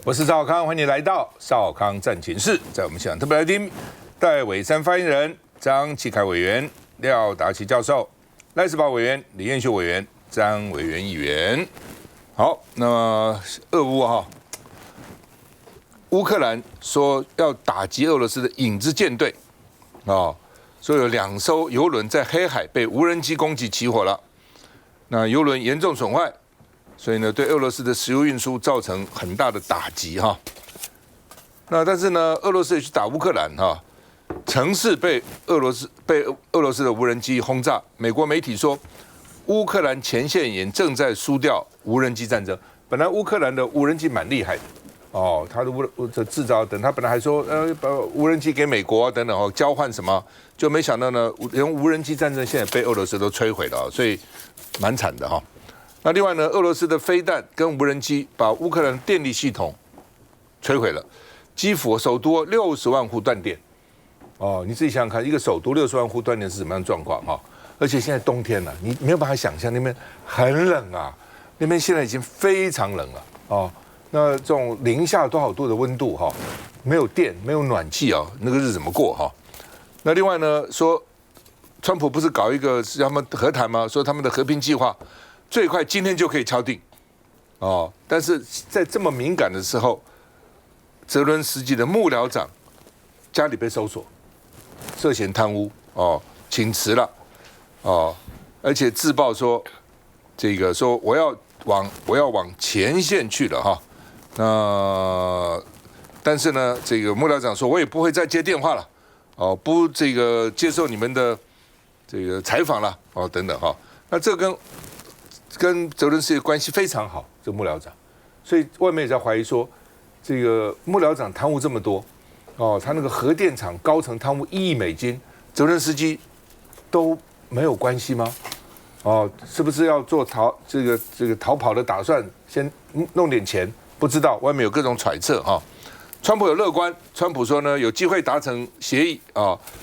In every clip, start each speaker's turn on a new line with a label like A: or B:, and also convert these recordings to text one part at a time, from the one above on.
A: 我是赵少康，欢迎你来到少康战情室。在我们现场特别来宾，戴伟山发言人、张启凯委员、廖达奇教授、赖世宝委员、李彦秀委员、张委员议员。好，那么俄乌乌克兰说要打击俄罗斯的影子舰队说有2艘油轮在黑海被无人机攻击起火了，那油轮严重损坏，所以呢对俄罗斯的石油运输造成很大的打击那但是呢，俄罗斯也去打乌克兰城市被俄罗斯的无人机轰炸。美国媒体说，乌克兰前线也正在输掉无人机战争。本来乌克兰的无人机蛮厉害的他的制造等，他本来还说把无人机给美国等等交换什么，就没想到呢，连无人机战争现在被俄罗斯都摧毁了所以蛮惨的那另外呢，俄罗斯的飞弹跟无人机把乌克兰电力系统摧毁了，基辅首都60万户断电你自己想想看，一个首都60万户断电是什么样的状况而且现在冬天了，你没有办法想象那边很冷那边现在已经非常冷了那这种零下多少度的温度没有电，没有暖气那个日子怎么过那另外呢，说川普不是搞一个是他们和谈吗？说他们的和平计划最快今天就可以敲定但是在这么敏感的时候，泽伦斯基的幕僚长家里被搜索，涉嫌贪污请辞了而且自曝说说我要往前线去了那但是呢，这个幕僚长说，我也不会再接电话了不接受你们的采访了等等那这跟泽伦斯基关系非常好，这幕僚长，所以外面也在怀疑说，这个幕僚长贪污这么多他那个核电厂高层贪污1亿美金，泽伦斯基都没有关系吗？是不是要做逃跑的打算，先弄点钱？不知道，外面有各种揣测川普有乐观，川普说呢有机会达成协议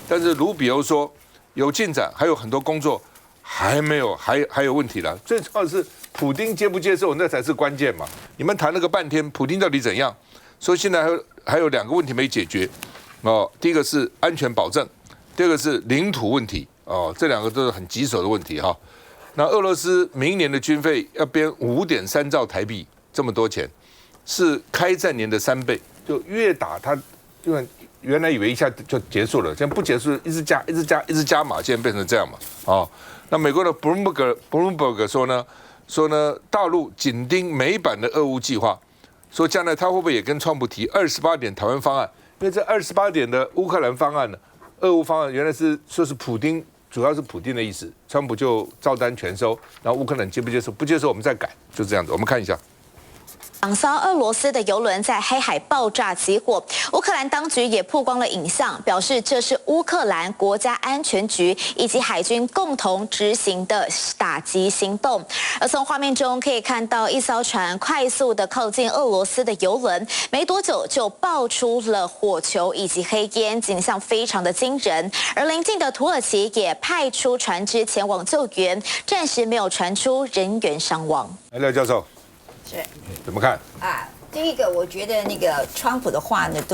A: 但是卢比欧说有进展，还有很多工作还没有，还有问题了。最重要的是普丁接不接受，那才是关键嘛。你们谈了个半天，普丁到底怎样？所以现在还有2个问题没解决第一个是安全保证，第二个是领土问题这2个都是很棘手的问题那俄罗斯明年的军费要编5.3兆台币，这么多钱，是开战年的3倍，就越打它，因为原来以为一下就结束了，现在不结束，一直加码，现在变成这样嘛那美国的 Bloomberg 说呢，大陆紧盯美版的俄乌计划，说将来他会不会也跟川普提28点台湾方案？因为这28点的乌克兰方案呢，俄乌方案原来是说是普丁。主要是普丁的意思，川普就照单全收，然后乌克兰接不接受？不接受我们再改，就这样子。我们看一下。
B: 2艘俄罗斯的油轮在黑海爆炸起火，乌克兰当局也曝光了影像，表示这是乌克兰国家安全局以及海军共同执行的打击行动。而从画面中可以看到，一艘船快速的靠近俄罗斯的油轮，没多久就爆出了火球以及黑烟，景象非常的惊人。而邻近的土耳其也派出船只前往救援，暂时没有传出人员伤亡。
A: 廖教授。
C: 是
A: 怎么看
C: 第一个，我觉得那个川普的话呢，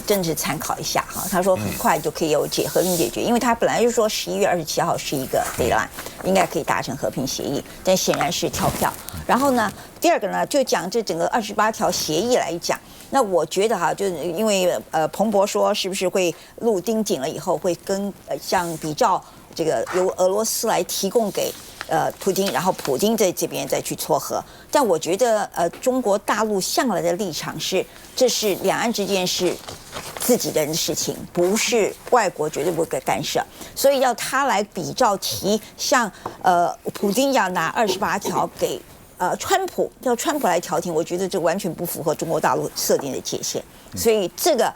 C: 真是参考一下他说很快就可以有和平解决，因为他本来就说11月27号是一个 deadline， 应该可以达成和平协议，但显然是跳票。然后呢，第二个呢，就讲这整个28条协议来讲，那我觉得就是因为彭博说是不是会路盯紧了以后会跟像比较这个由俄罗斯来提供给。普丁，然后普丁在这边再去撮合，但我觉得中国大陆向来的立场是，这是两岸之间是自己的事情，不是外国绝对不会干涉，所以要他来比照提，像普丁要拿28条给川普，要川普来调停，我觉得这完全不符合中国大陆设定的界限，所以这个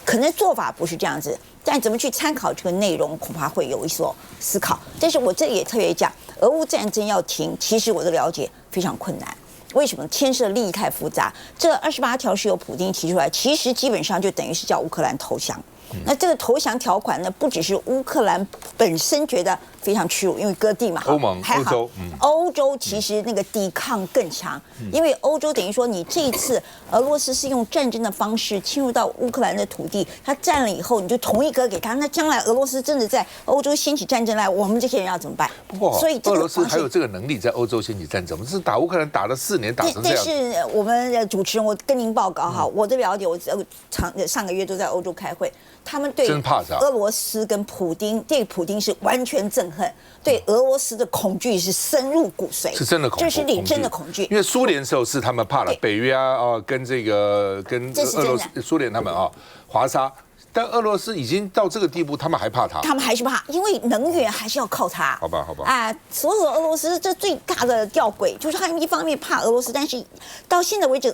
C: 可能做法不是这样子。但怎么去参考这个内容，恐怕会有一所思考。但是我这里也特别讲，俄乌战争要停，其实我的了解非常困难。为什么？牵涉利益太复杂。这28条是由普丁提出来，其实基本上就等于是叫乌克兰投降。那这个投降条款呢，不只是乌克兰本身觉得非常屈辱，因为割地嘛，
A: 欧盟、欧洲，
C: 欧洲其实那个抵抗更强，因为欧洲等于说你这一次俄罗斯是用战争的方式侵入到乌克兰的土地，他占了以后，你就同意割给他，那将来俄罗斯真的在欧洲掀起战争来，我们这些人要怎么办？
A: 不过，
C: 所以
A: 俄罗斯还有这个能力在欧洲掀起战争，我们是打乌克兰打了4年，打成这样。
C: 但是我们的主持人，我跟您报告哈，我的了解，我上个月都在欧洲开会，他们对俄罗斯跟普丁，对普丁是完全憎恨，对俄罗斯的恐惧是深入骨髓，
A: 是真的恐惧，
C: 这是你真的恐惧。
A: 因为苏联时候是他们怕了，北约跟这个跟俄罗斯、苏联他们华沙。但俄罗斯已经到这个地步，他们还怕他？
C: 他们还是怕，因为能源还是要靠它。
A: 好吧。
C: 所有俄罗斯这最大的吊诡就是他们一方面怕俄罗斯，但是到现在为止，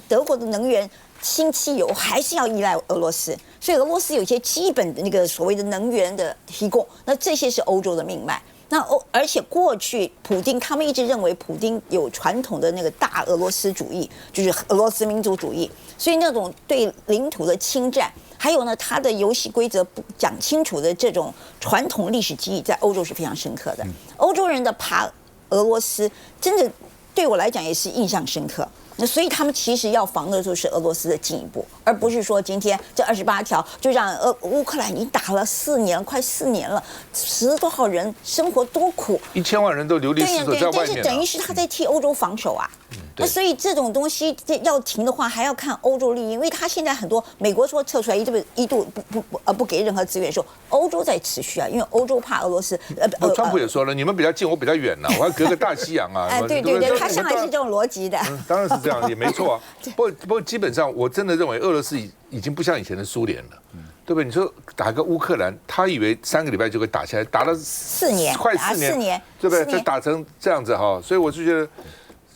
C: 德国的能源新汽油还是要依赖俄罗斯，所以俄罗斯有一些基本的那个所谓的能源的提供，那这些是欧洲的命脉。那而且过去普丁他们一直认为普丁有传统的那个大俄罗斯主义，就是俄罗斯民族主义，所以那种对领土的侵占，还有呢他的游戏规则不讲清楚的这种传统历史记忆，在欧洲是非常深刻的。欧洲人的怕俄罗斯，真的对我来讲也是印象深刻。那所以他们其实要防的就是俄罗斯的进一步，而不是说今天这28条就让乌克兰已经打了4年，快4年了，10多少人生活多苦
A: ，1000万人都流离失所在外面。
C: 但是等于是他在替欧洲防守啊。那所以这种东西要停的话，还要看欧洲利益，因为他现在很多美国说撤出来一度不给任何资源的时候，欧洲在持续啊，因为欧洲怕俄罗斯。
A: 川普也说了，你们比较近，我比较远呐，我要隔个大西洋啊。
C: 对，他向来是这种逻辑的。
A: 当然是这样，也没错啊。不过基本上，我真的认为俄罗斯已经不像以前的苏联了。对不对？你说打个乌克兰，他以为3个礼拜就会打下来，打了
C: 4年，
A: 快4年，对不对？就打成这样子哈，所以我就觉得，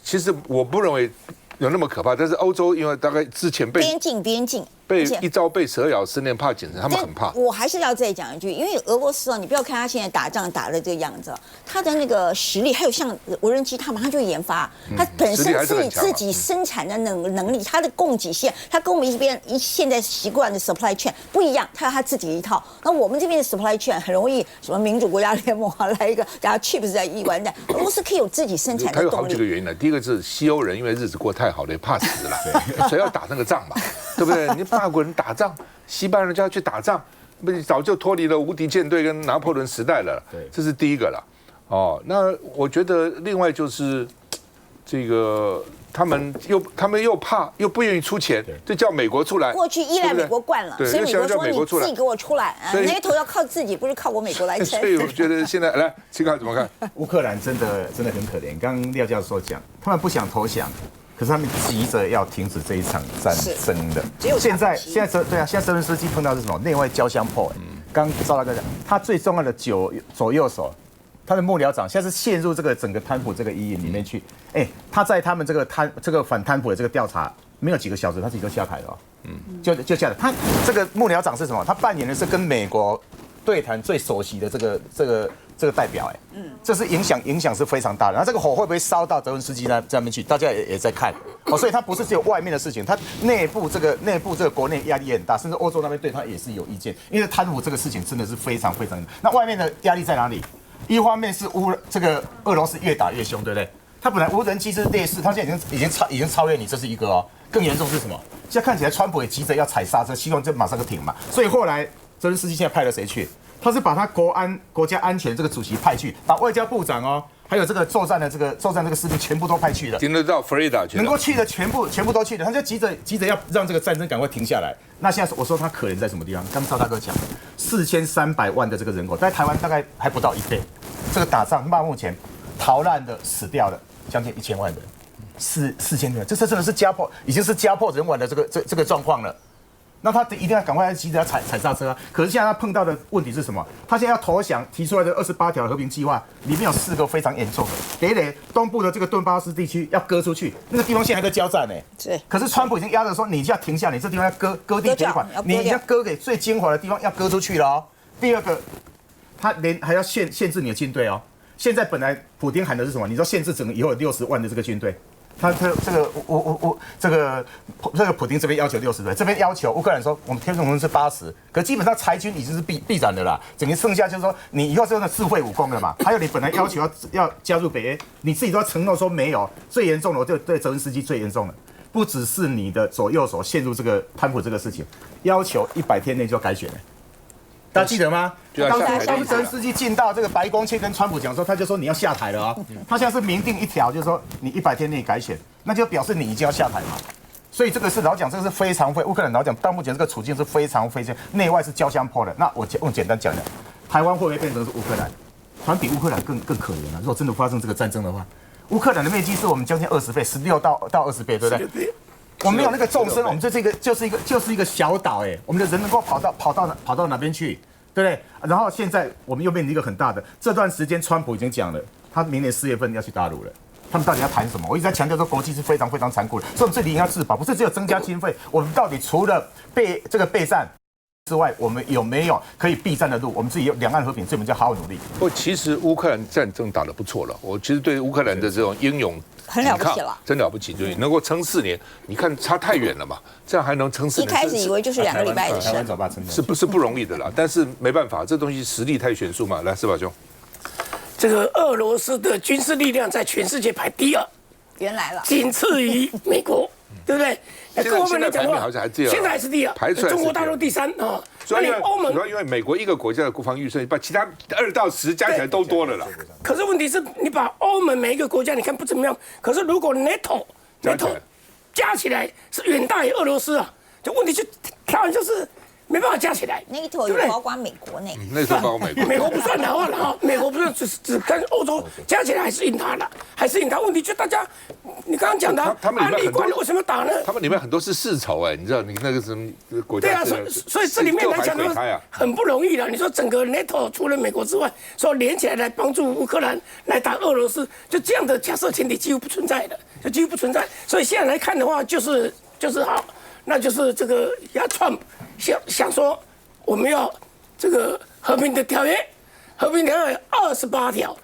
A: 其实我不认为有那么可怕。但是欧洲因为大概之前被边境被一朝被蛇咬，10年怕井绳，他们很怕。
C: 我还是要再讲一句，因为俄罗斯你不要看他现在打仗打的这个样子，他的那个实力，还有像无人机，他马上就研发，他本身自己生产的能力，他的供给线，他跟我们现在习惯的 supply chain 不一样，他有他自己一套。那我们这边的 supply chain 很容易什么民主国家联盟来一个，然后 chips 在一完蛋。俄罗斯可以有自己生产的动力。
A: 它有好几个原因呢。第一个是西欧人因为日子过太好了，也怕死了，谁要打那个仗嘛，对不对？你法国人打仗，西班牙人就要去打仗，不早就脱离了无敌舰队跟拿破仑时代了。这是第一个了。那我觉得另外就是这个他们又怕又不愿意出钱，就叫美国出来。
C: 过去依赖美国惯了，所以美国说你自己给我出来，那头要靠自己，不是靠我美国来撑。
A: 所以我觉得现在来，齐哥怎么看？
D: 乌克兰真的很可怜。刚刚廖教授讲，他们不想投降。可是他们急着要停止这一场战争的。现在泽伦斯基碰到是什么？内外交相迫。刚赵大哥讲，他最重要的左右手，他的幕僚长现在是陷入这个整个贪腐这个阴影里面去。他在他们这个反贪腐的这个调查没有几个小时，他自己就下台了。就下台。他这个幕僚长是什么？他扮演的是跟美国对谈最首席的这个代表，这是影响是非常大的。然后这个火会不会烧到泽伦斯基那边去？大家也在看所以它不是只有外面的事情，它内部这个国内压力也很大，甚至欧洲那边对它也是有意见，因为贪腐这个事情真的是非常非常。那外面的压力在哪里？一方面是这个俄罗斯越打越凶，对不对？它本来无人机是劣势，它现在已经超越你，这是一个更严重是什么？现在看起来川普也急着要踩刹车，希望就马上就停嘛。所以后来泽伦斯基现在派了谁去？他是把他国家安全这个主席派去，把外交部长还有这个作战这个士兵全部都派去了，
A: 听得到 Freda 去了，
D: 能够去的全部都去了，他就急着要让这个战争赶快停下来。那现在我说他可怜在什么地方？刚赵大哥讲，4300万的这个人口，在台湾大概还不到1倍。这个打仗到目前逃难的死掉了将近1000万人，4000人，这真的是已经是家破人亡的这个状况了。那他一定要赶快急着要踩刹车啊！可是现在他碰到的问题是什么？他现在要投降，提出来的28条和平计划里面有4个非常严重的。第一，东部的这个顿巴斯地区要割出去，那个地方现在还在交战呢。
C: 是。可
D: 是川普已经压着说，你就要停下，你这地方要割地赔款，你要割给最精华的地方，要割出去了。第二个，他还要限制你的军队。现在本来普丁喊的是什么？你知道限制整个以后有60万的这个军队。他这个这个普丁这边要求60队，这边要求乌克兰说我们天空是80，可基本上裁军已经是必然的啦，整个剩下就是说你以后是用的智慧武功了嘛，还有你本来要求要加入北约，你自己都要承诺说没有，最严重的我就对泽连斯基最严重了，不只是你的左右手陷入这个贪腐这个事情，要求100天内就要改选了。大家记得吗？当泽连斯基进到这个白宫去跟川普讲说，他就说你要下台了啊。他现在是明定一条，就是说你100天内改选，那就表示你已经要下台嘛。所以这个是老讲，这个是非常乌克兰老讲到目前这个处境是非常内外是交相迫的。那我用简单讲讲，台湾会不会变成是乌克兰？台湾比乌克兰更可怜啊！如果真的发生这个战争的话，乌克兰的面积是我们将近20倍，16到20倍，对不对？我们没有那个纵深，我们就是一个小岛哎，我们的人能够跑到哪边去，对不对？然后现在我们又面临一个很大的，这段时间川普已经讲了，他明年4月份要去大陆了。他们到底要谈什么？我一直在强调说，国际是非常残酷的，所以我们这里要自保，不是只有增加经费，我们到底除了备战之外，我们有没有可以避战的路？我们自己有两岸和平，所以我们就好好努力。
A: 不，其实乌克兰战争打得不错了，我其实对乌克兰的这种英勇
C: 很了不起了，
A: 真了不起，就是能够撑4年，你看差太远了嘛，这样还能撑4年？
C: 一开始以为就是2个礼拜的事，
A: 是不是不容易的啦？但是没办法，这东西实力太悬殊嘛。来，司法兄，
E: 这个俄罗斯的军事力量在全世界排第2，
C: 原来了，
E: 仅次于美国，对不对？
A: 各方面来讲的话，
E: 现在还是第2，
A: 排出来
E: 中国大陆第3啊。
A: 所以欧盟主要因为美国一个国家的国防预算，把其他2到10加起来都多了啦。
E: 可是问题是你把欧盟每一个国家你看不怎么样，可是如果 NATO 加起来是远大于俄罗斯啊，就问题就台湾就是没办法加起来。
C: NATO 有包括美国呢？
A: 那时候包括美国，
E: 美国不算的话了哈，美国不是只跟欧洲加起来还是赢他了，还是赢他。问题就大家，你刚刚讲的安理关为什么打呢？
A: 他们里面很多是世仇哎，你知道你那个什么国家？
E: 对啊，所以这里面来讲呢，很不容易的。你说整个 NATO 除了美国之外，说连起来来帮助乌克兰来打俄罗斯，就这样的假设前提几乎不存在的，就几乎不存在。所以现在来看的话，就是好，那就是这个Trump 想说我们要这个和平的条约，和平条约28条。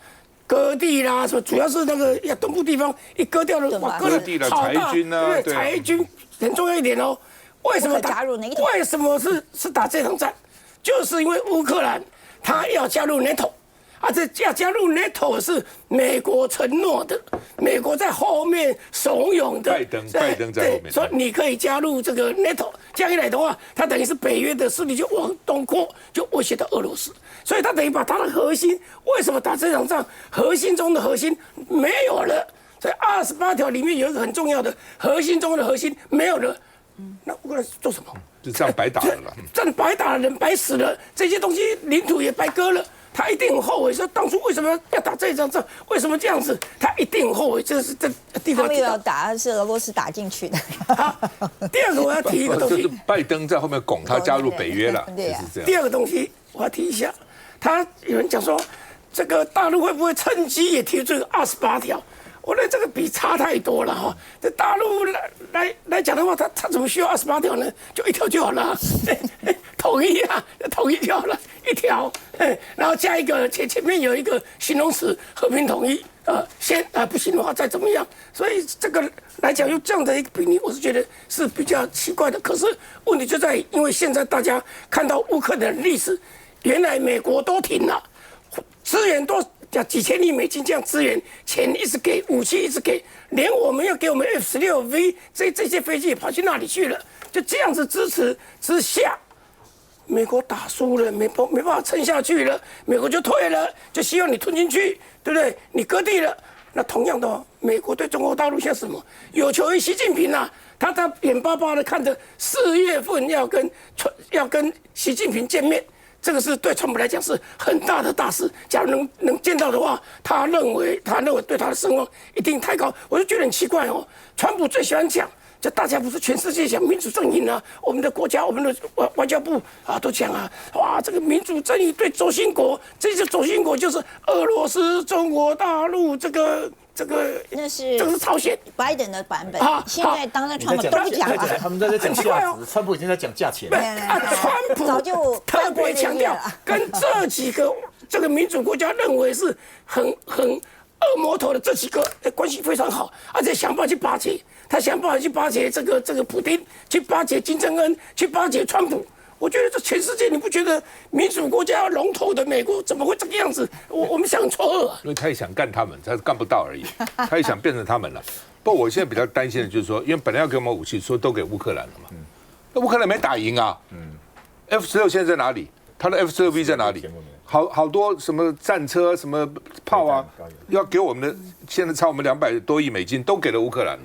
E: 割地啦，什么主要是那个东部地方一割掉了，哇，
A: 割地了，裁军啊，
E: 对，裁军很重要一点哦。为什么打？为什么是打这场战？就是因为乌克兰他要加入 NATO， 啊，这要加入 NATO 是美国承诺的，美国在后面怂恿的。
A: 拜登在后面，
E: 说你可以加入这个 NATO， 这样一来的话，它等于是北约的势力就往东扩，就威胁到俄罗斯。所以他等于把他的核心，为什么打这场仗？核心中的核心没有了，在28条里面有一个很重要的核心中的核心没有了，那乌克兰做什么？
A: 就这样白打了啦，
E: 这样白打了人白死了，这些东西领土也白割了。他一定很后悔，说当初为什么要打这一场仗？为什么这样子？他一定很后悔。这是这地方。
C: 他们要打是俄罗斯打进去的。
E: 第二个我要提一个东西，
A: 就是拜登在后面拱他加入北约了，就是这样。
E: 第二个东西我要提一下，他有人讲说，这个大陆会不会趁机也提出这个28条？我觉得这个比差太多了哈。这大陆来讲的话，他怎么需要28条呢？就1条就好了，统一啊，统一就好了，1条，然后加一个前面有一个形容词和平统一，先不行的话再怎么样。所以这个来讲用这样的一个比拟，我是觉得是比较奇怪的。可是问题就在于，因为现在大家看到乌克兰的历史，原来美国都停了，资源都。几千亿美金这样资源，钱一直给，武器一直给，连我们要给我们 F-16V 这些飞机也跑去那里去了。就这样子支持之下，美国打输了，没办法撑下去了，美国就退了，就希望你吞进去，对不对？你割地了，那同样的，美国对中国大陆现在什么？有求于习近平啊，他眼巴巴的看着4月份要跟习近平见面。这个是对川普来讲是很大的大事。假如能见到的话，他认为对他的声望一定太高。我就觉得很奇怪哦，川普最喜欢讲，就大家不是全世界讲民主阵营啊，我们的国家，我们的外交部啊都讲啊，哇，这个民主阵营对轴心国，这些轴心国就是俄罗斯、中国大陆这个。
C: 那是
E: 这个是朝鲜
C: 拜登的版本，现在当然川普都不讲了，
D: 他们在讲价值，川普已经在讲价钱。
E: 川普
C: 早就
E: 特别强调，跟这几个这个民主国家认为是很恶魔头的这几个关系非常好，而且想办法去巴结，他想办法去巴结这个普丁，去巴结金正恩，去巴结川普。我觉得这全世界，你不觉得民主国家龙头的美国怎么会这个样子？我们想错愕啊！
A: 因为他也想干他们，他干不到而已，他也想变成他们了。不过我现在比较担心的就是说，因为本来要给我们武器，说都给乌克兰了嘛，那乌克兰没打赢啊。F-16现在在哪里？他的 F-16V 在哪里？好多什么战车、什么炮啊，要给我们的，现在差我们200多亿美金都给了乌克兰了。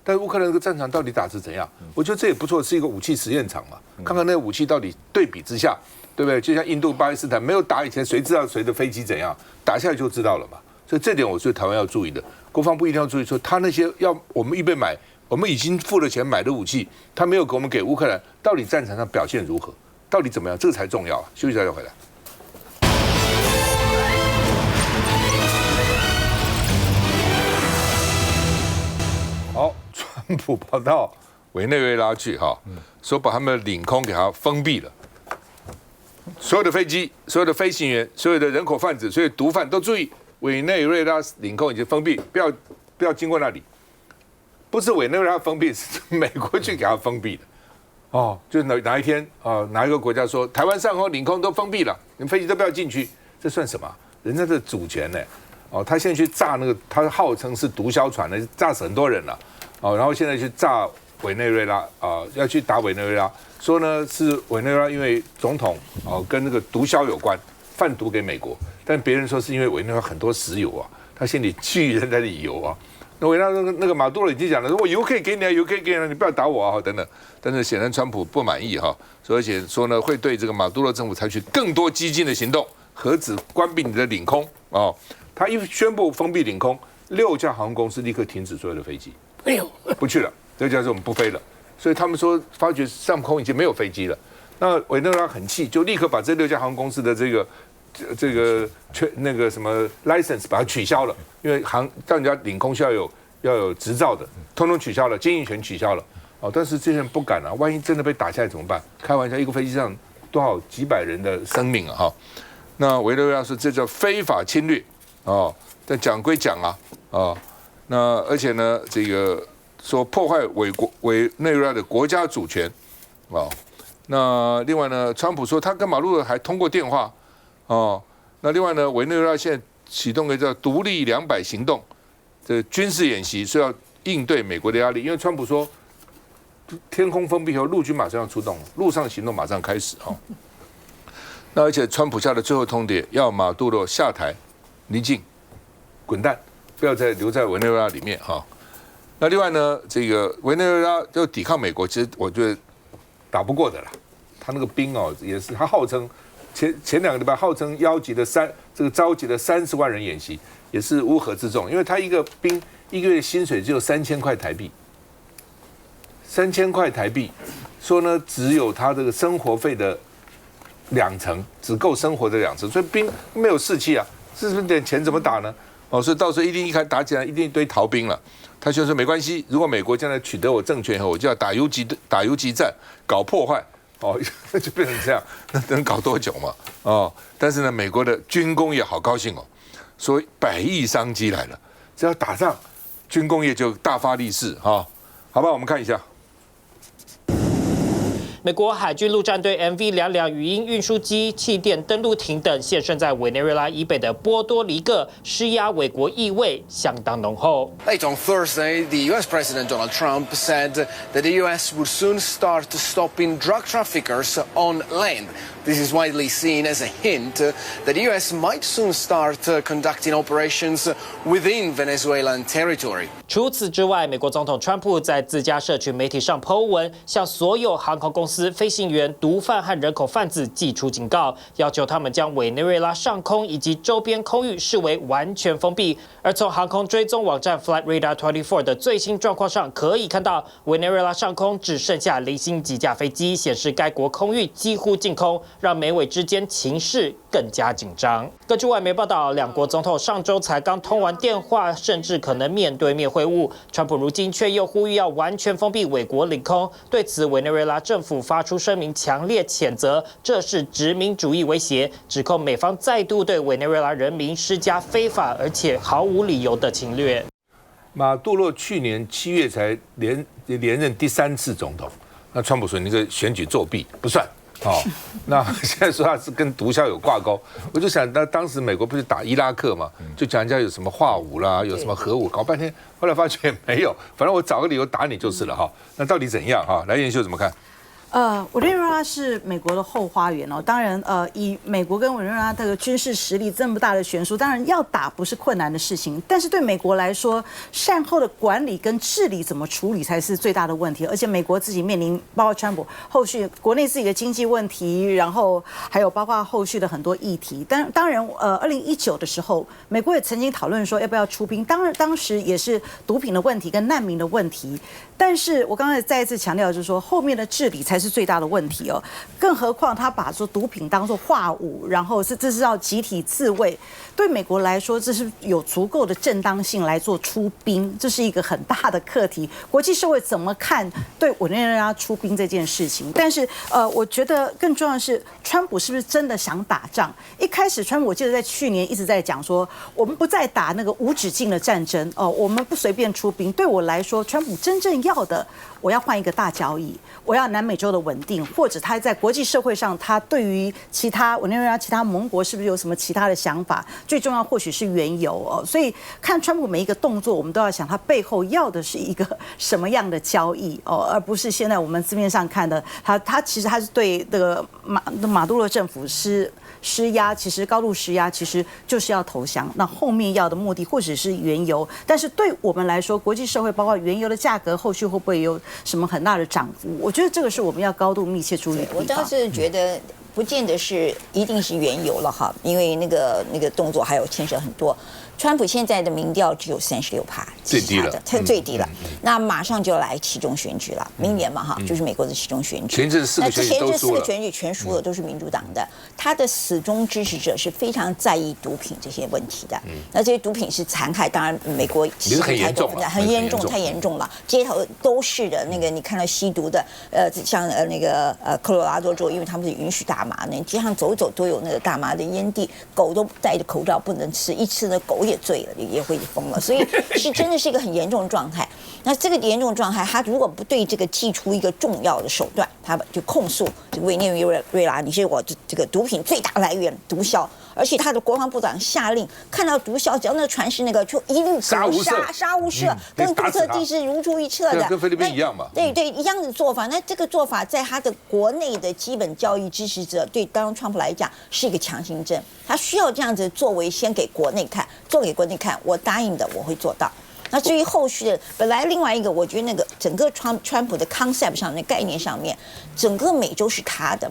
A: 但是乌克兰这个战场到底打成怎样？我觉得这也不错，是一个武器实验场嘛，看看那个武器到底对比之下，对不对？就像印度、巴基斯坦没有打以前，谁知道谁的飞机怎样？打下来就知道了嘛。所以这点我是台湾要注意的，国防部一定要注意，说他那些要我们预备买，我们已经付了钱买的武器，他没有给我们给乌克兰，到底战场上表现如何？到底怎么样？这个才重要啊！休息一下再回来。好，川普跑到委内瑞拉去哈，说把他们的领空给他封闭了，所有的飞机、所有的飞行员、所有的人口贩子、所有毒贩都注意，委内瑞拉领空已经封闭，不要经过那里。不是委内瑞拉封闭，是美国去给他封闭的。哦，就是哪一天啊，哪一个国家说台湾上空领空都封闭了，你们飞机都不要进去，这算什么？人家的主权呢？哦，他现在去炸那个，他号称是毒枭船的，炸死很多人了。哦，然后现在去炸委内瑞拉啊，要去打委内瑞拉，说呢是委内瑞拉因为总统哦跟那个毒枭有关，贩毒给美国，但别人说是因为委内瑞拉很多石油啊，他心里巨人的理由啊。那委内瑞拉那个马杜罗已经讲了，我油可以给你啊，油可以给你啊，你不要打我啊，等等。但是显然川普不满意哈，而且说呢会对这个马杜罗政府采取更多激进的行动，何止关闭你的领空哦。他一宣布封闭领空，6家航空公司立刻停止所有的飞机，
E: 没有
A: 不去了，这叫做我们不飞了。所以他们说发觉上空已经没有飞机了。那委内瑞拉很气，就立刻把这6家航空公司的这个那个什么 license 把它取消了，因为到人家领空需要有执照的，通通取消了，经营权取消了。哦，但是这些人不敢啊，万一真的被打下来怎么办？开玩笑，一个飞机上多少几百人的生命啊！哈，那委内瑞拉说这叫非法侵略。哦，但讲归讲啊，那而且呢，这个说破坏委内瑞拉的国家主权，那另外呢，川普说他跟马路还通过电话，那另外呢，委内瑞拉现在启动了叫独立200行动，这军事演习是要应对美国的压力，因为川普说天空封闭后，陆军马上要出动，陆上行动马上开始那而且川普下的最后通牒，要马杜罗下台。离境，滚蛋，不要再留在委内瑞拉里面哈。那另外呢，这个委内瑞拉要抵抗美国，其实我觉得打不过的啦。他那个兵哦，也是他号称前2个礼拜号称召集了30万人演习，也是乌合之众，因为他一个兵1个月薪水只有3000块台币，3000块台币，说呢只有他这个生活费的2成，只够生活的2成，所以兵没有士气啊。这是点钱怎么打呢？哦，所以到时候一开打起来，一定一堆逃兵了。他就说没关系，如果美国将来取得我政权以后，我就要打游击战，搞破坏，哦，就变成这样，那能搞多久嘛？哦，但是呢，美国的军工业好高兴哦，说100亿商机来了，只要打仗，军工业就大发利市哈。好吧，我们看一下。
F: 美国海军陆战队 MV2辆语音运输机、气垫登陆艇等现身在委内瑞拉以北的波多黎各，施压卫国意味相当浓厚。
G: Late on Thursday, the US President Donald Trump said that the US would soon start stopping drug traffickers on land. This is widely seen as a hint that the US might soon start conducting operations within Venezuelan territory.
F: 除此之外，美国总统川普在自家社群媒体上 po 文，向所有航空公司、飞行员、毒贩和人口贩子寄出警告，要求他们将委内瑞拉上空以及周边空域视为完全封闭。而从航空追踪网站 Flight Radar 24的最新状况上，可以看到委内瑞拉上空只剩下零星几架飞机，显示该国空域几乎净空，让美委之间情势更加紧张。根据外媒报道，两国总统上周才刚通完电话，甚至可能面对面会晤。川普如今却又呼吁要完全封闭美国领空。对此，委内瑞拉政府发出声明，强烈谴责这是殖民主义威胁，指控美方再度对委内瑞拉人民施加非法而且毫无理由的侵略。
A: 马杜罗去年7月才连任第3次总统，那川普说你这个选举作弊不算。那现在说他是跟毒枭有挂钩，我就想，那当时美国不是打伊拉克嘛，就讲人家有什么化武啦，有什么核武，搞半天，后来发觉没有，反正我找个理由打你就是了哈。那到底怎样哈？来，妍秀怎么看？
H: 委内瑞拉是美国的后花园哦。当然，以美国跟委内瑞拉这个军事实力这么大的悬殊，当然要打不是困难的事情。但是对美国来说，善后的管理跟治理怎么处理才是最大的问题。而且美国自己面临，包括川普后续国内自己的经济问题，然后还有包括后续的很多议题。当然，2019的时候，美国也曾经讨论说要不要出兵，当时也是毒品的问题跟难民的问题。但是我刚才再一次强调，就是说后面的治理才是最大的问题哦。更何况他把说毒品当作化武，然后这是要集体自卫。对美国来说，这是有足够的正当性来做出兵，这是一个很大的课题。国际社会怎么看对委内瑞拉出兵这件事情？但是我觉得更重要的是，川普是不是真的想打仗？一开始，川普我记得在去年一直在讲说，我们不再打那个无止境的战争哦，我们不随便出兵。对我来说，川普真正要的，我要换一个大交易，我要南美洲的稳定，或者他在国际社会上，他对于其他委内瑞拉其他盟国是不是有什么其他的想法？最重要或许是原油哦。所以看川普每一个动作，我们都要想他背后要的是一个什么样的交易哦，而不是现在我们字面上看的，他其实他是对这个马杜罗政府施压，其实高度施压，其实就是要投降。那后面要的目的或许是原油，但是对我们来说，国际社会包括原油的价格，后续会不会有什么很大的涨幅？我觉得这个是我们要高度密切注意的地方。
C: 我倒是觉得不见得是一定是原油了哈，因为那个动作还有牵涉很多。川普现在的民调只有36%，
A: 最低了，
C: 最低了。那马上就来期中选举了，明年嘛哈，就是美国的期中选举。
A: 前这4个选举都输了，
C: 前这4个选举全输了，都是民主党的。他的死忠支持者是非常在意毒品这些问题的。那这些毒品是残害，当然美国
A: 很严重，
C: 很严重，太严重了，街头都是的。那个你看到吸毒的，像那个科罗拉多州，因为他们是允许大麻，那街上走一走都有那个大麻的烟蒂，狗都戴着口罩不能吃，一吃呢狗也醉了，也会疯了，所以是真的是一个很严重的状态。那这个严重状态，他如果不对这个祭出一个重要的手段，他就控诉这个委内瑞拉，你是我这个毒品最大来源毒枭，而且他的国防部长下令，看到毒枭只要那个船是那个就一律杀无赦，跟杜特地是如出一辙的，
A: 跟菲律宾一样嘛。
C: 对，一样的做法。那这个做法在他的国内的基本教育支持者，对Donald Trump来讲是一个强心针，他需要这样子作为先给国内看，做给国内看，我答应的我会做到。那至于后续的，本来另外一个，我觉得那个整个川普的 concept 上面、概念上面，整个美洲是他的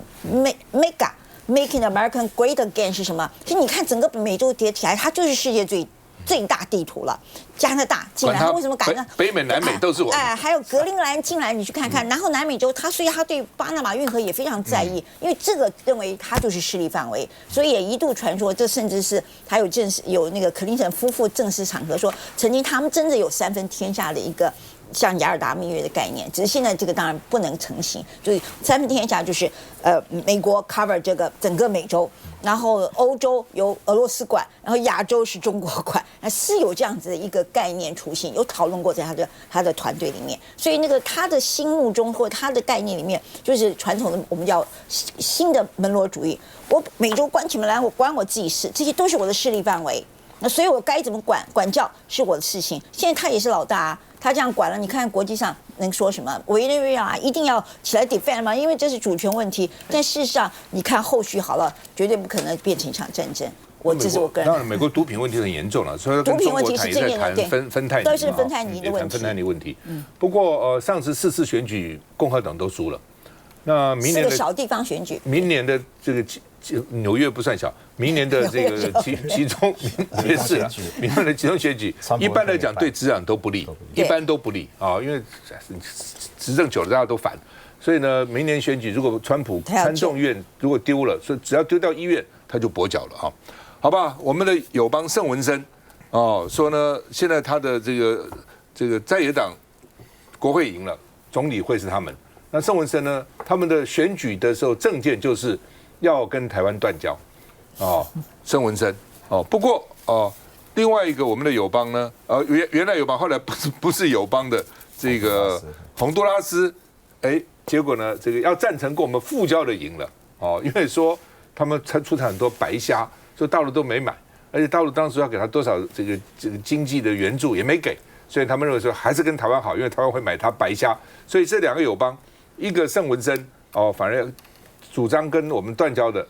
C: Making America Great Again 是什么？其实你看整个美洲叠起来，它就是世界最大地图了。加拿大进来，他为什么敢呢？
A: 北美、南美都是我。
C: 还有格陵兰进来，你去看看。然后南美洲，所以他对巴拿马运河也非常在意，因为这个认为他就是势力范围，所以也一度传说，这甚至是还有有那个克林顿夫妇正式场合说，曾经他们真的有3分天下的一个。像雅尔达密约的概念，只是现在这个当然不能成型。所以3分天下就是美国 cover 这个整个美洲，然后欧洲由俄罗斯管，然后亚洲是中国管，是有这样子的一个概念雏形，有讨论过在他的团队里面。所以那个他的心目中或他的概念里面，就是传统的我们叫新的门罗主义。我美洲关起门来，我管我自己事，这些都是我的势力范围。那所以我该怎么管教是我的事情。现在他也是老大啊。他这样管了，你看国际上能说什么？委内瑞拉一定要起来 defend 吗？因为这是主权问题。但事实上，你看后续好了，绝对不可能变成一场战争。这是我个人。
A: 当然，美国毒品问题很严重了，所以
C: 毒品问题是
A: 在谈芬太尼，
C: 都是芬太尼的问题。
A: 芬太尼问题。不过上次4次选举，共和党都输了。那明年的
C: 小地方选举，
A: 明年的这个纽约不算小，明年的这个其中也是了，明年的其中选举，一般来讲对执政都不利，一般都不利啊，因为执政久了大家都烦，所以呢，明年选举如果川普参众院如果丢了，所以只要丢掉医院，他就跛脚了哈，好吧？我们的友邦盛文生说呢，现在他的这个在野党国会赢了，总理会是他们。那圣文森呢，他们的选举的时候政见就是要跟台湾断交，圣文森不过另外一个我们的友邦呢，原来友邦后来不是友邦的这个洪都拉斯，结果呢这个要赞成跟我们复交的赢了因为说他们出产很多白虾，所以大陆都没买，而且大陆当时要给他多少这个经济的援助也没给，所以他们认为说还是跟台湾好，因为台湾会买他白虾，所以这两个友邦，一个圣文森反而主张跟我们断交的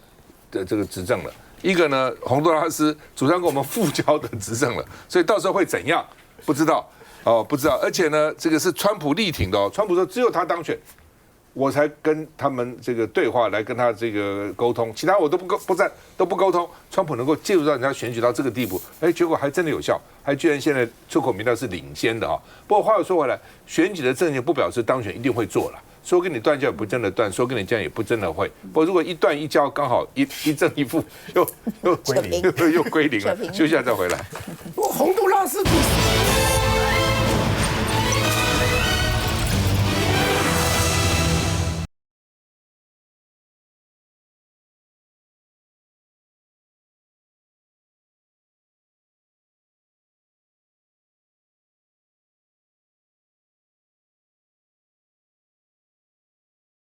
A: 这个执政了。一个呢，洪都拉斯主张跟我们复交的执政了，所以到时候会怎样？不知道不知道。而且呢，这个是川普力挺的川普说只有他当选，我才跟他们这个对话，来跟他这个沟通，其他我都不沟通。川普能够介入到人家选举到这个地步，结果还真的有效，还居然现在出口民调是领先的不过话又说回来，选举的政见不表示当选一定会做了。说跟你断交也不真的断，说跟你这样也不真的会。不过如果一断一交刚好一正一负，又归零了。休息一下再回来。
E: 洪都拉斯比